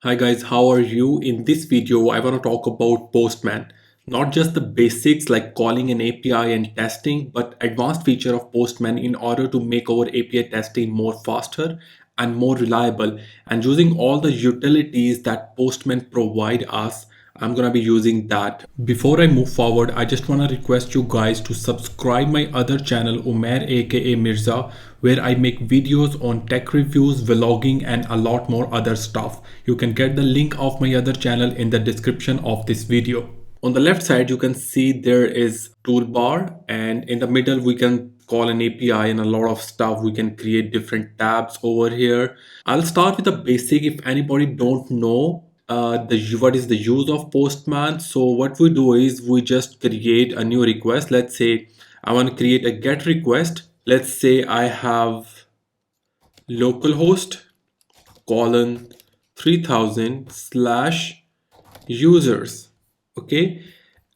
Hi guys, how are you? In this video, I want to talk about Postman. Not just the basics like calling an API and testing, but advanced feature of Postman in order to make our API testing more faster and more reliable. And using all the utilities that Postman provide us, I'm gonna be using that. Before I move forward, I just wanna request you guys to subscribe my other channel Umair aka Mirza, where I make videos on tech reviews, vlogging and a lot more other stuff. You can get the link of my other channel in the description of this video. On the left side, you can see there is toolbar, and in the middle we can call an API and a lot of stuff. We can create different tabs over here. I'll start with the basic. If anybody don't know what is the use of Postman, so what we do is we just create a new request. Let's say I want to create a get request. Let's say I have localhost colon 3000 slash users. Okay,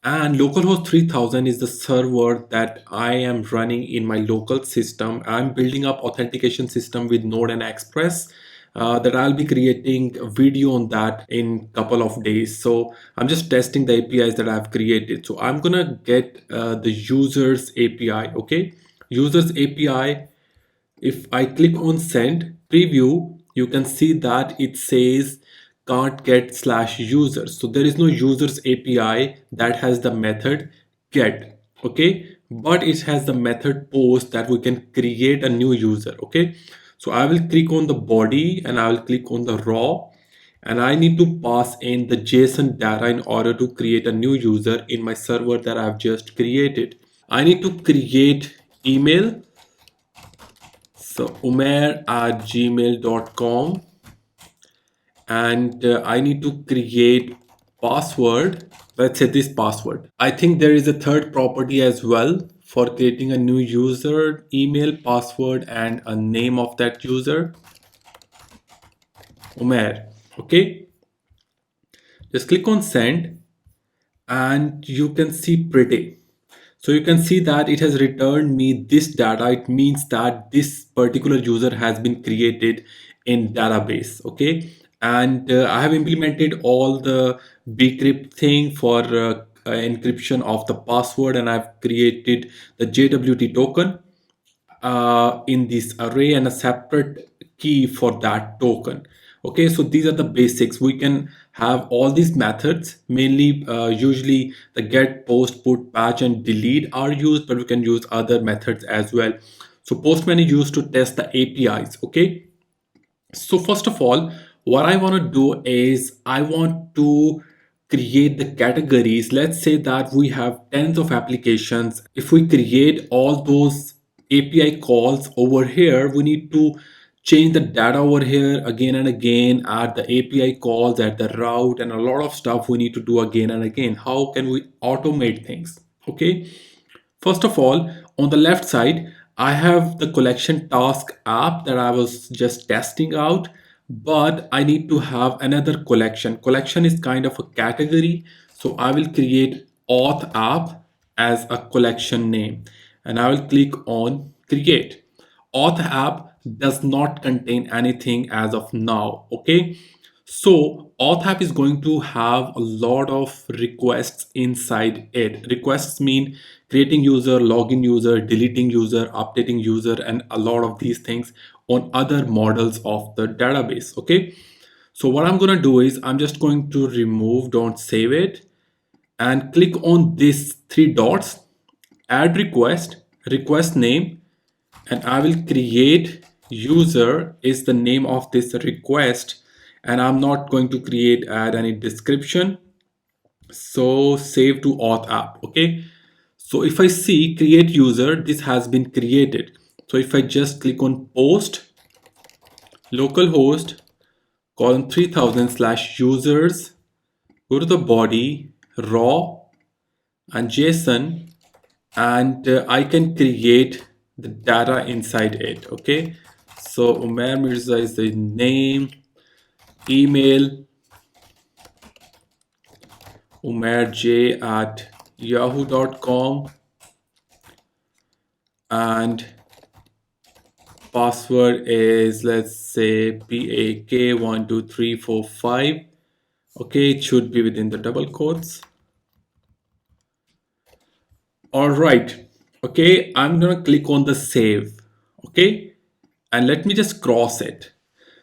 and localhost 3000 is the server that I am running in my local system. I'm building up authentication system with Node and Express, that I'll be creating a video on that in couple of days. So I'm just testing the APIs that I've created. So I'm gonna get the users API. Okay, users API. If I click on send preview, you can see that it says can't get slash users. So there is no users API that has the method get. Okay, but it has the method post that we can create a new user. Okay, so I will click on the body and I will click on the raw, and I need to pass in the JSON data in order to create a new user in my server that I've just created. I need to create email. So umair@gmail.com, and I need to create password. Let's say this password. I think there is a third property as well for creating a new user, email, password, and a name of that user, Umair. Okay, just click on send and you can see pretty. So you can see that it has returned me this data. It means that this particular user has been created in database. Okay, and I have implemented all the bcrypt thing for encryption of the password, and I've created the JWT token in this array and a separate key for that token. Okay, so these are the basics. We can have all these methods, mainly usually the get, post, put, patch and delete are used, but we can use other methods as well. So Postman is used to test the APIs. Okay, so first of all, what I want to do is I want to create the categories. Let's say that we have tens of applications. If we create all those API calls over here, we need to change the data over here again and again, add the API calls, add the route, and a lot of stuff we need to do again and again. How can we automate things? Okay, first of all, on the left side, I have the collection task app that I was just testing out, but I need to have another collection. Collection is kind of a category. So I will create auth app as a collection name, and I will click on create. Auth app does not contain anything as of now. Okay, so auth app is going to have a lot of requests inside it. Requests mean creating user, login user, deleting user, updating user, and a lot of these things on other models of the database. Okay, so what I'm going to do is I'm just going to remove, don't save it, and click on these three dots, add request, request name, and I will create user is the name of this request, and I'm not going to create add any description. So save to auth app. Okay, so if I see create user, this has been created. So if I just click on post localhost colon 3000 slash users, go to the body raw and JSON, and I can create the data inside it. Okay, so Umair Mirza is the name, email umairj@yahoo.com, and password is, let's say, PAK12345. Okay, it should be within the double quotes. All right. Okay, I'm gonna click on the save. Okay, and let me just cross it.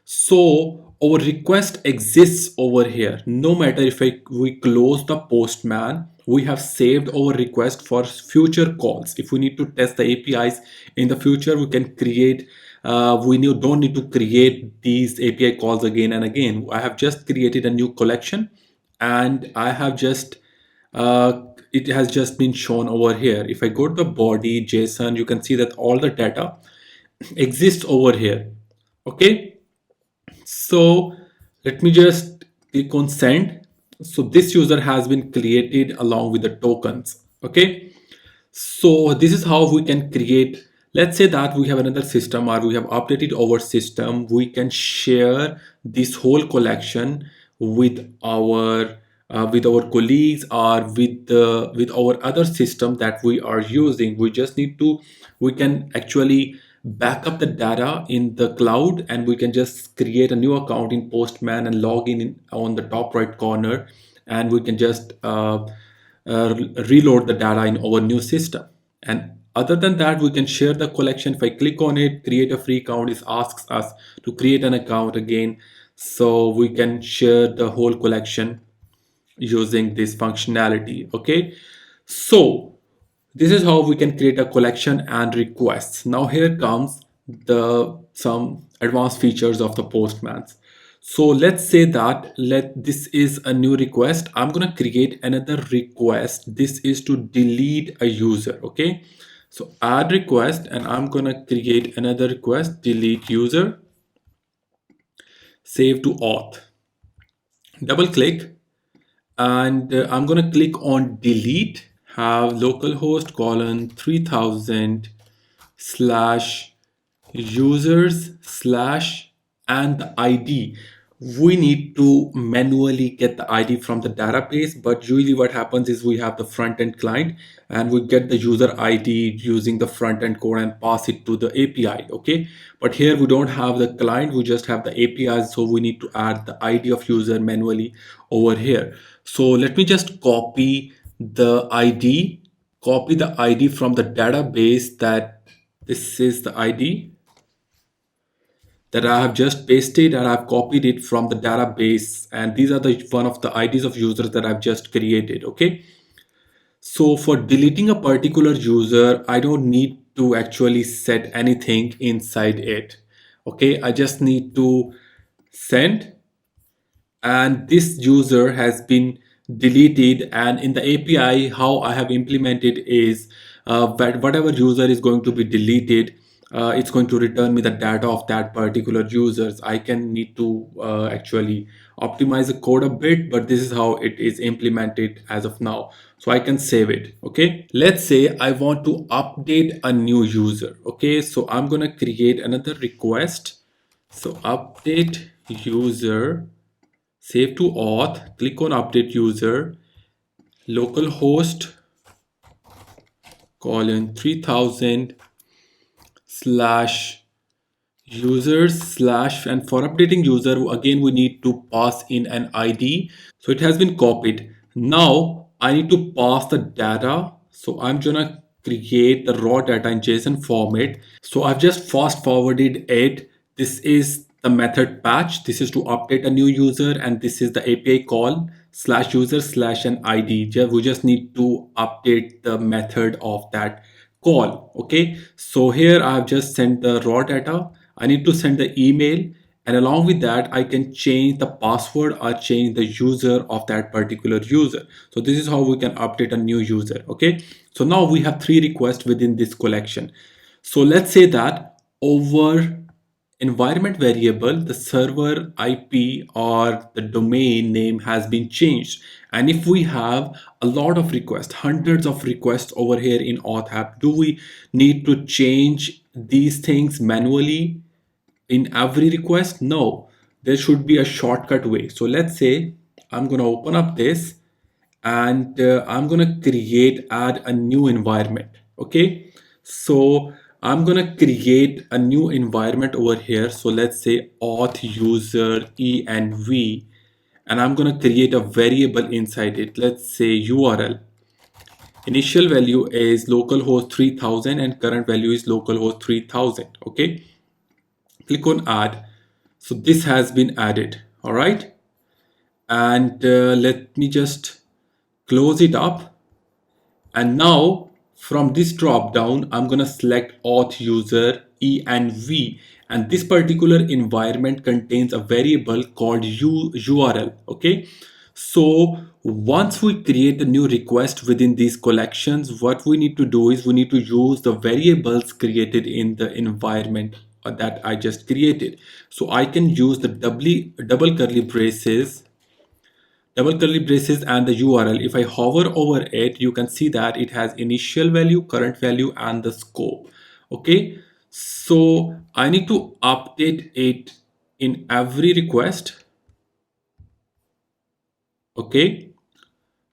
So our request exists over here. No matter if we close the Postman, we have saved our request for future calls. If we need to test the APIs in the future, we can create. Don't need to create these API calls again and again. I have just created a new collection, and I have just it has just been shown over here. If I go to the body JSON, you can see that all the data exists over here. Okay, so let me just click on send. So this user has been created along with the tokens. Okay, so this is how we can create. Let's say that we have another system, or we have updated our system. We can share this whole collection with our colleagues, or with our other system that we are using. We just need to, we can actually back up the data in the cloud, and we can just create a new account in Postman and log in on the top right corner, and we can just reload the data in our new system. And other than that, we can share the collection. If I click on it, create a free account, it asks us to create an account again. So we can share the whole collection using this functionality. Okay, so this is how we can create a collection and requests. Now here comes the some advanced features of the Postmans. So let's say that this is a new request. I'm gonna create another request. This is to delete a user. Okay, so add request, and I'm gonna create another request, delete user, save to auth, double click, and I'm gonna click on delete, have localhost colon 3000 slash users slash and the ID. We need to manually get the ID from the database, but usually what happens is we have the front end client, and we get the user ID using the front end code and pass it to the API. Okay, but here we don't have the client, we just have the API, so we need to add the ID of user manually over here. So let me just copy the ID from the database. That this is the ID that I have just pasted, and I've copied it from the database, and these are the one of the IDs of users that I've just created. Okay, so for deleting a particular user, I don't need to actually set anything inside it. Okay, I just need to send, and this user has been deleted. And in the API, how I have implemented is that whatever user is going to be deleted, it's going to return me the data of that particular users. I can need to actually optimize the code a bit, but this is how it is implemented as of now. So I can save it. Okay, let's say I want to update a new user. Okay, so I'm gonna create another request. So update user, save to auth, click on update user, localhost colon 3000 slash users slash, and for updating user, again we need to pass in an ID. So it has been copied. Now I need to pass the data. So I'm gonna create the raw data in JSON format. So I've just fast forwarded it. This is the method patch. This is to update a new user, and this is the API call slash user slash an ID. We just need to update the method of that call. Okay, so here I've just sent the raw data. I need to send the email, and along with that I can change the password or change the user of that particular user. So this is how we can update a new user. Okay, so now we have 3 requests within this collection. So let's say that over environment variable, the server IP or the domain name has been changed. And if we have a lot of requests, hundreds of requests over here in auth app, do we need to change these things manually in every request? No, there should be a shortcut way. So let's say I'm going to open up this, and I'm going to add a new environment. Okay, so I'm gonna create a new environment over here. So let's say auth user env, and I'm gonna create a variable inside it. Let's say URL. Initial value is localhost 3000 and current value is localhost 3000. Okay, click on add. So this has been added. All right, and let me just close it up. And now from this drop down, I'm going to select auth user env, and this particular environment contains a variable called URL. Okay. So once we create a new request within these collections, what we need to do is we need to use the variables created in the environment that I just created. So I can use the double curly braces and the URL. If I hover over it, you can see that it has initial value, current value, and the scope. Okay, so I need to update it in every request. Okay,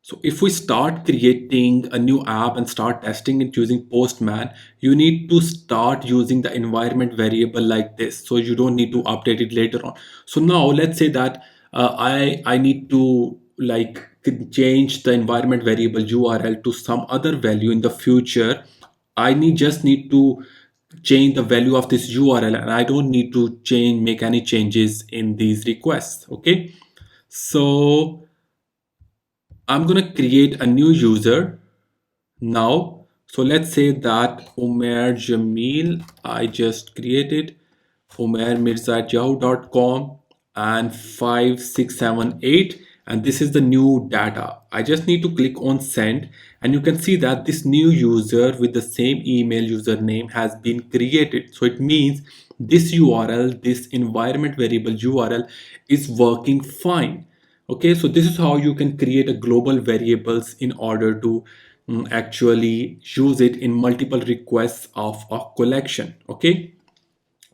so if we start creating a new app and start testing it using Postman, you need to start using the environment variable like this. So you don't need to update it later on. So now let's say that I need to like change the environment variable URL to some other value in the future. I just need to change the value of this URL, and I don't need to make any changes in these requests. Okay, so I'm gonna create a new user now. So let's say that Umair Jamil, I just created Umair Mirza at yahoo.com and 5678, and this is the new data. I just need to click on send, and you can see that this new user with the same email username has been created. So it means this URL, this environment variable URL, is working fine. Okay, so this is how you can create a global variables in order to actually use it in multiple requests of a collection. Okay,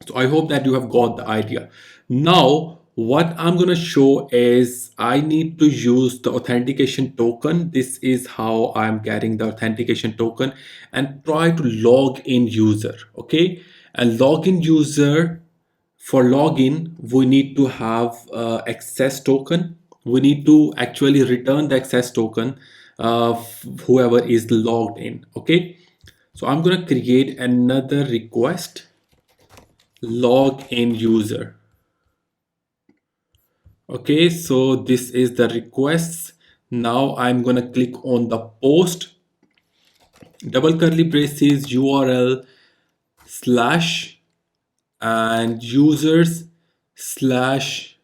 so I hope that you have got the idea. Now what I'm going to show is I need to use the authentication token. This is how I'm getting the authentication token, and try to log in user. Okay, and login user, for login we need to have access token. We need to actually return the access token whoever is logged in. Okay, so I'm going to create another request, login user. Okay, so this is the requests. Now I'm going to click on the post, double curly braces, URL slash and users slash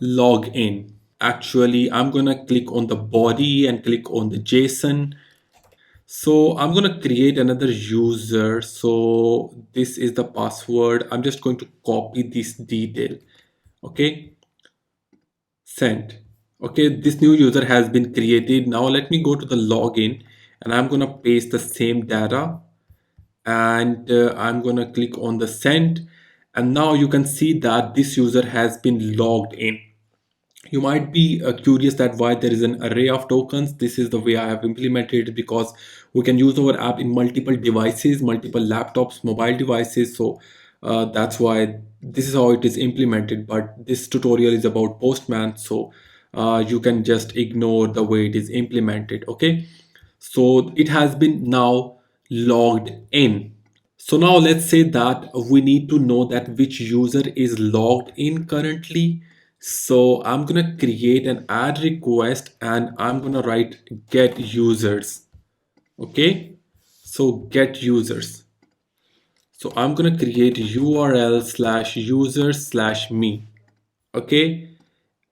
login. Actually, I'm gonna click on the body and click on the JSON. So I'm gonna create another user. So this is the password. I'm just going to copy this detail. Okay, send. Okay, this new user has been created. Now let me go to the login, and I'm gonna paste the same data, and I'm gonna click on the send, and now you can see that this user has been logged in. You might be curious that why there is an array of tokens. This is the way I have implemented it, because we can use our app in multiple devices, multiple laptops, mobile devices. So that's why this is how it is implemented. But this tutorial is about Postman, so you can just ignore the way it is implemented. Okay, so it has been now logged in. So now let's say that we need to know that which user is logged in currently. So I'm gonna create an add request, and I'm gonna write get users. Okay, so get users. So I'm gonna create URL slash users slash me. Okay,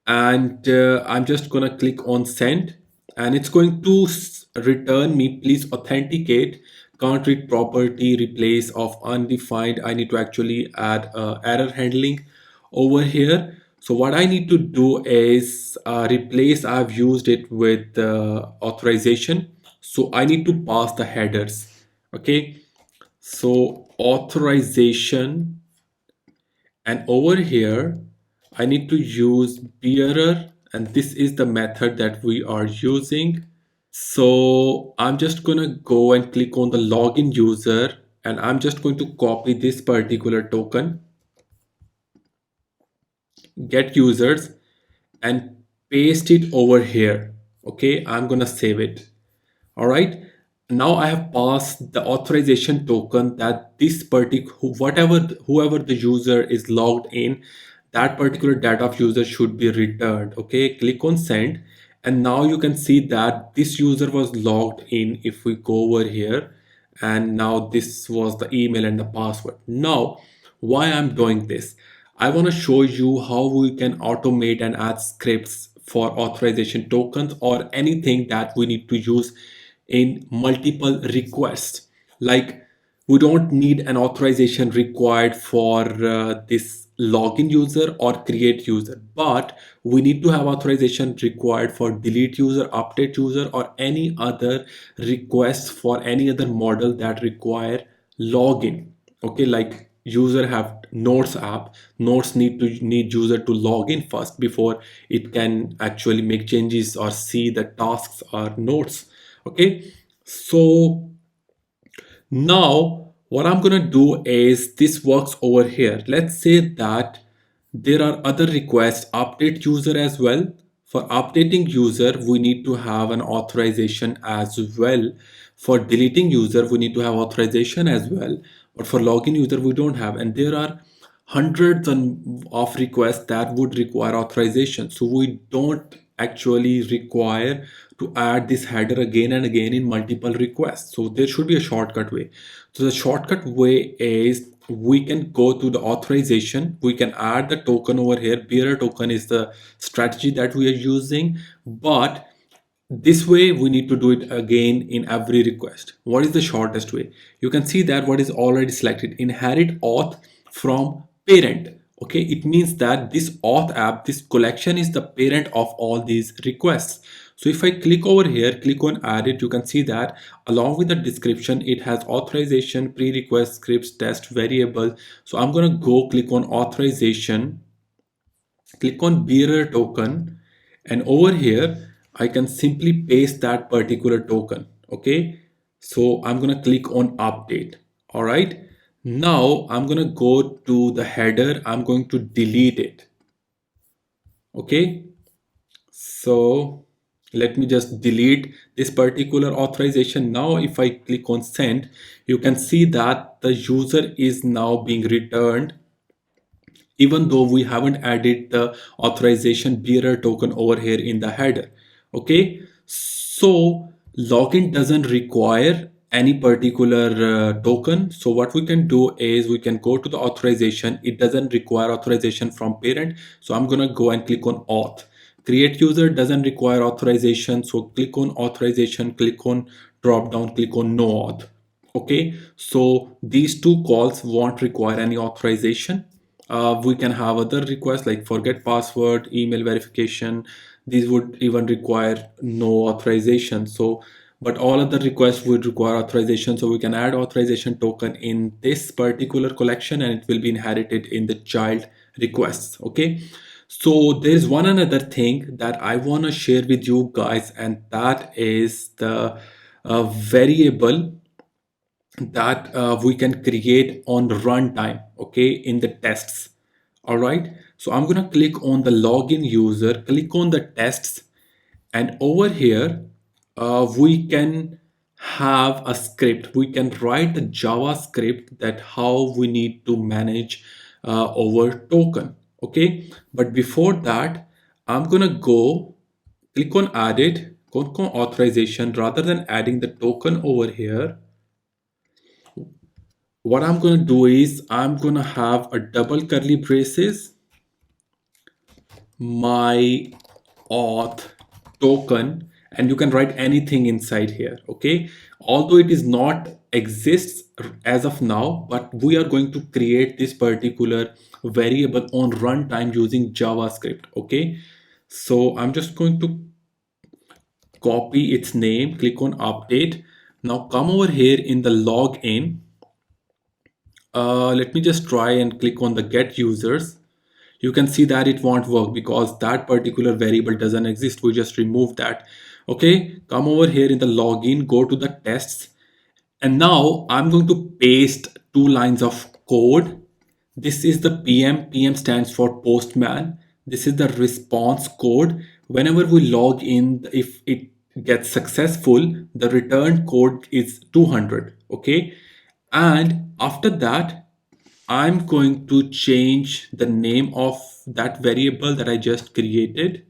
and I'm just gonna click on send, and it's going to return me please authenticate, can't read property, replace of undefined. I need to actually add error handling over here. So what I need to do is replace, I've used it with authorization, so I need to pass the headers. Okay, so authorization, and over here I need to use bearer, and this is the method that we are using. So I'm just gonna go and click on the login user, and I'm just going to copy this particular token, get users, and paste it over here. Okay, I'm gonna save it. All right, now I have passed the authorization token that this particular whoever the user is logged in, that particular data of user should be returned. Okay, click on send, and now you can see that this user was logged in. If we go over here, and now this was the email and the password. Now why I'm doing this, I want to show you how we can automate and add scripts for authorization tokens or anything that we need to use in multiple requests. Like, we don't need an authorization required for this login user or create user, but we need to have authorization required for delete user, update user, or any other requests for any other model that require login. Okay, like user have notes app, notes need user to log in first before it can actually make changes or see the tasks or notes. Okay, so now what I'm gonna do is this works over here. Let's say that there are other requests, update user as well. For updating user, we need to have an authorization as well. For deleting user, we need to have authorization as well. But for login user, we don't have. And there are hundreds of requests that would require authorization. So we don't actually require to add this header again and again in multiple requests. So there should be a shortcut way. So the shortcut way is we can go to the authorization. We can add the token over here. Bearer token is the strategy that we are using, but this way we need to do it again in every request. What is the shortest way? You can see that what is already selected, inherit auth from parent. Okay, it means that this auth app, this collection is the parent of all these requests. So if I click over here, click on add it, you can see that along with the description, it has authorization, pre-request, scripts, test, variable. So I'm going to go click on authorization, click on bearer token, and over here I can simply paste that particular token. Okay, so I'm gonna click on update. All right, now I'm gonna go to the header, I'm going to delete it. Okay, so let me just delete this particular authorization. Now if I click on send, you can see that the user is now being returned even though we haven't added the authorization bearer token over here in the header. Okay, so login doesn't require any particular token. So what we can do is we can go to the authorization. It doesn't require authorization from parent, so I'm gonna go and click on auth. Create user doesn't require authorization, so click on authorization, click on drop down, click on no auth. Okay, so these two calls won't require any authorization. We can have other requests like forget password, email verification. These would even require no authorization. So, but all other requests would require authorization. So we can add authorization token in this particular collection and it will be inherited in the child requests. Okay. So there's one another thing that I want to share with you guys, and that is the variable that we can create on runtime, okay, in the tests. All right, so I'm gonna click on the login user, click on the tests, and over here we can have a script. We can write the JavaScript that how we need to manage our token. Okay, but before that, I'm gonna go click on add it, click on authorization. Rather than adding the token over here, what I'm going to do is I'm going to have a double curly braces, my auth token, and you can write anything inside here. Okay, although it is not exists as of now, but we are going to create this particular variable on runtime using JavaScript. Okay, so I'm just going to copy its name, click on update. Now come over here in the login. Let me just try and click on the get users. You can see that it won't work because that particular variable doesn't exist. We just removed that. Okay, come over here in the login, go to the tests, And now I'm going to paste two lines of code. This is the PM. PM stands for Postman. This is the response code. Whenever we log in, if it gets successful, the return code is 200. Okay. And after that, I'm going to change the name of that variable that I just created.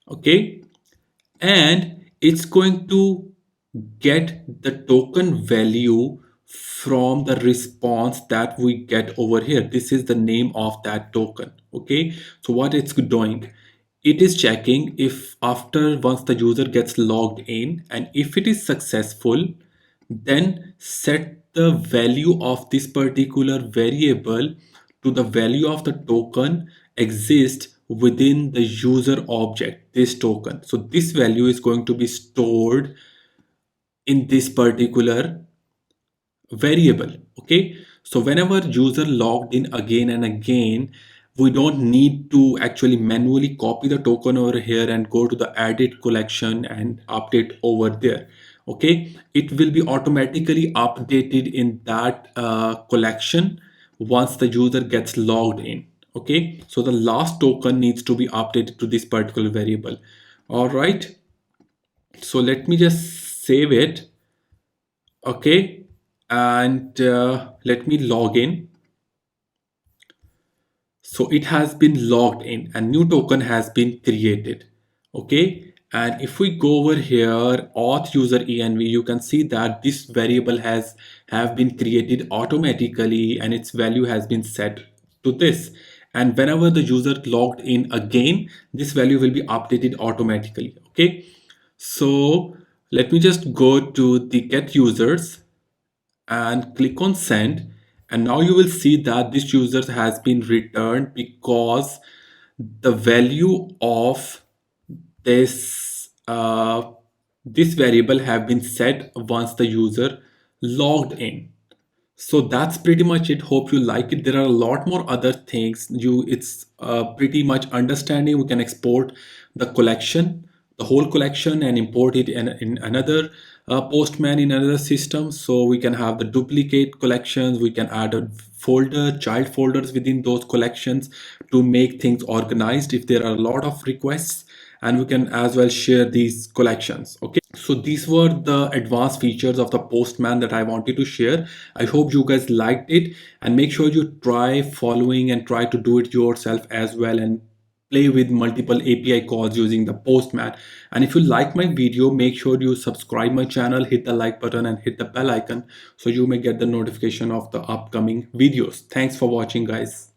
Okay. And it's going to get the token value from the response that we get over here. This is the name of that token. Okay, so what it's doing, it is checking if after once the user gets logged in, and if it is successful, then set the value of this particular variable to the value of the token exists within the user object, this token. So this value is going to be stored in this particular variable. Okay, so whenever user logged in again and again, we don't need to actually manually copy the token over here and go to the edit collection and update over there. Okay, it will be automatically updated in that collection once the user gets logged in. Okay, so the last token needs to be updated to this particular variable. All right, so let me just save it. Okay, and let me log in. So it has been logged in, a new token has been created. Okay, and if we go over here auth user env, you can see that this variable has have been created automatically and its value has been set to this. And whenever the user logged in again, this value will be updated automatically. Okay, so let me just go to the get users and click on send, and now you will see that this user has been returned because the value of this this variable have been set once the user logged in. So that's pretty much it. Hope you like it. There are a lot more other things. It's pretty much understanding. We can export the collection, the whole collection, and import it in another Postman in another system. So we can have the duplicate collections. We can add a folder, child folders within those collections to make things organized if there are a lot of requests, and we can as well share these collections. Okay, so these were the advanced features of the Postman that I wanted to share. I hope you guys liked it, and make sure you try following and try to do it yourself as well, and play with multiple API calls using the Postman. And if you like my video, make sure you subscribe my channel, hit the like button and hit the bell icon so you may get the notification of the upcoming videos. Thanks for watching, guys.